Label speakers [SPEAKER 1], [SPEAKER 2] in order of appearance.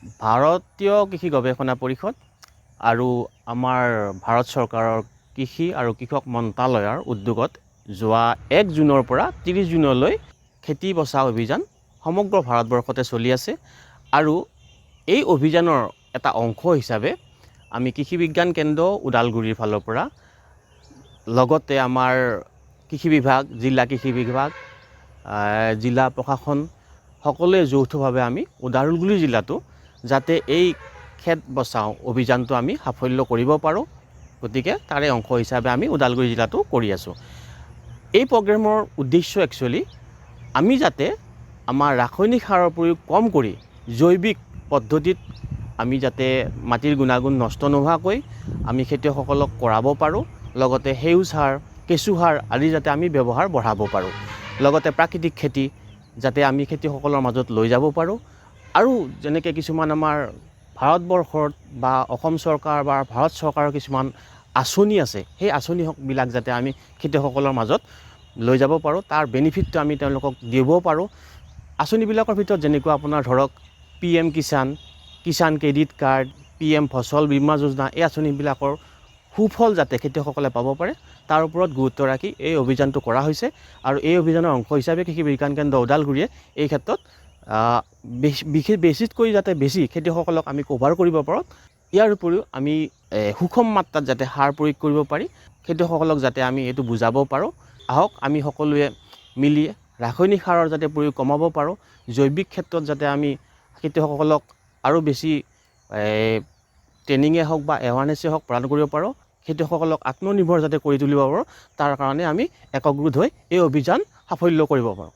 [SPEAKER 1] ভাৰতীয় কৃষি গৱেষণা পৰিষদ আৰু আমাৰ ভাৰত চৰকাৰৰ কৃষি আৰু কৃষক মন্ত্ৰালয়ৰ উদ্যোগত যোৱা 1 জুনৰ পৰা 30 জুনলৈ খেতি বচাও অভিযান সমগ্ৰ ভাৰতবৰ্ষতে চলি আছে। আৰু এই অভিযানৰ এটা অংশ হিচাপে আমি কৃষি বিজ্ঞান কেন্দ্ৰ ওদালগুৰিৰ ফালৰ পৰা লগতে আমাৰ কৃষি বিভাগ, জিলা কৃষি বিভাগ, জিলা প্ৰশাসন সকলোৱে যৌথভাৱে আমি ওদালগুৰি জিলাতো যাতে এই খেত বচাও অভিযানটো আমি সাফল্য কৰিব পাৰোঁ, গতিকে তাৰে অংশ হিচাপে আমি ওদালগুৰি জিলাতো কৰি আছোঁ। এই প্ৰগ্ৰেমৰ উদ্দেশ্য একচুৱেলি আমি যাতে আমাৰ ৰাসায়নিক সাৰৰ প্ৰয়োগ কম কৰি জৈৱিক পদ্ধতিত আমি যাতে মাটিৰ গুণাগুণ নষ্ট নোহোৱাকৈ আমি খেতিয়কসকলক কৰাব পাৰোঁ, লগতে সেউজ সাৰ, কেঁচু সাৰ আদি যাতে আমি ব্যৱহাৰ বঢ়াব পাৰোঁ, লগতে প্ৰাকৃতিক খেতি যাতে আমি খেতিয়কসকলৰ মাজত লৈ যাব পাৰোঁ। আৰু যেনেকৈ কিছুমান আমাৰ ভাৰতবৰ্ষত বা অসম চৰকাৰ বা ভাৰত চৰকাৰৰ কিছুমান আঁচনি আছে, সেই আঁচনিবিলাক যাতে আমি খেতিয়কসকলৰ মাজত লৈ যাব পাৰোঁ, তাৰ বেনিফিটটো আমি তেওঁলোকক দিব পাৰোঁ। আঁচনিবিলাকৰ ভিতৰত যেনেকুৱা আপোনাৰ ধৰক PM Kisan, Kisan credit card, PM Fasal বীমা যোজনা, এই আঁচনিবিলাকৰ সুফল যাতে খেতিয়কসকলে পাব পাৰে তাৰ ওপৰত গুৰুত্ব ৰাখি এই অভিযানটো কৰা হৈছে। আৰু এই অভিযানৰ অংশ হিচাপে কৃষি বিজ্ঞান কেন্দ্ৰ ওদালগুৰিয়ে এই ক্ষেত্ৰত বেছিতকৈ যাতে বেছি খেতিয়কসকলক আমি কভাৰ কৰিব পাৰোঁ, ইয়াৰ উপৰিও আমি সুষম মাত্ৰাত যাতে সাৰ প্ৰয়োগ কৰিব পাৰি খেতিয়কসকলক যাতে আমি এইটো বুজাব পাৰোঁ। আহক আমি সকলোৱে মিলি ৰাসায়নিক সাৰৰ যাতে প্ৰয়োগ কমাব পাৰোঁ, জৈৱিক ক্ষেত্ৰত যাতে আমি খেতিয়কসকলক আৰু বেছি ট্ৰেইনিঙে হওক বা এৱাৰনেছেই হওক প্ৰদান কৰিব পাৰোঁ, খেতিয়কসকলক আত্মনিৰ্ভৰ যাতে কৰি তুলিব পাৰোঁ, তাৰ কাৰণে আমি একগোট হৈ এই অভিযান সাফল্য কৰিব পাৰোঁ।